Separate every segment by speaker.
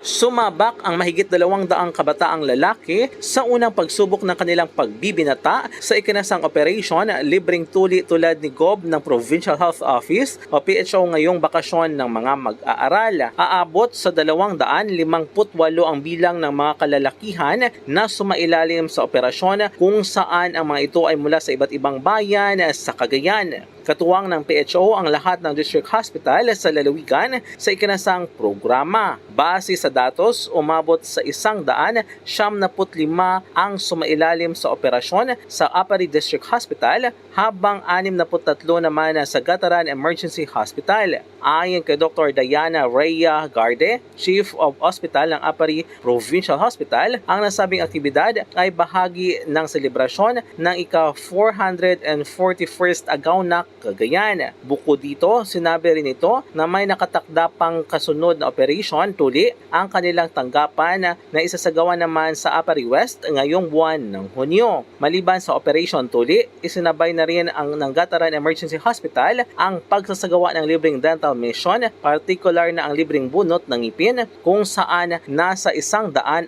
Speaker 1: Sumabak ang mahigit 200 kabataang lalaki sa unang pagsubok ng kanilang pagbibinata sa ikinasang operasyon libreng tuli tulad ni GOB ng Provincial Health Office o PHO ngayong bakasyon ng mga mag-aaral. Aabot sa 258 ang bilang ng mga kalalakihan na sumailalim sa operasyon kung saan ang mga ito ay mula sa iba't ibang bayan sa Cagayan. Katuwang ng PHO ang lahat ng district hospital sa lalawigan sa ikinasang programa. Base sa datos, umabot sa 175 ang sumailalim sa operasyon sa Aparri District Hospital habang 63 naman sa Gataran Emergency Hospital. Ayon kay Dr. Diana Rhea Garde, Chief of Hospital ng Aparri Provincial Hospital, ang nasabing aktibidad ay bahagi ng selebrasyon ng ika-441st Agaw na Cagayan. Bukod dito, sinabi rin ito na may nakatakda pang kasunod na operation tuli ang kanilang tanggapan na isasagawa naman sa Aparri West ngayong buwan ng Hunyo. Maliban sa operation tuli, isinabay na rin ang ng Gataran Emergency Hospital ang pagsasagawa ng libreng dental mission, partikular na ang libreng bunot ng ngipin kung saan nasa 101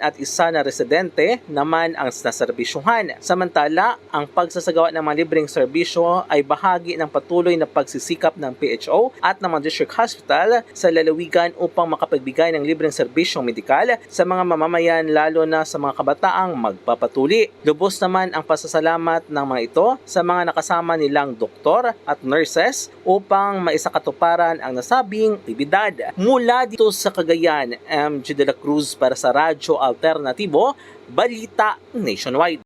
Speaker 1: na residente naman ang naserbisyuhan. Samantala, ang pagsasagawa ng mga libreng serbisyo ay bahagi ng patuloy na pagsisikap ng PHO at ng mga district hospital sa lalawigan upang makapagbigay ng libreng serbisyong medikal sa mga mamamayan lalo na sa mga kabataang magpapatuli. Lubos naman ang pasasalamat ng mga ito sa mga nakasama nilang doktor at nurses upang maisakatuparan ang nasabing aktibidad. Mula dito sa Cagayan, MJ De La Cruz para sa Radyo Alternatibo, Balita Nationwide.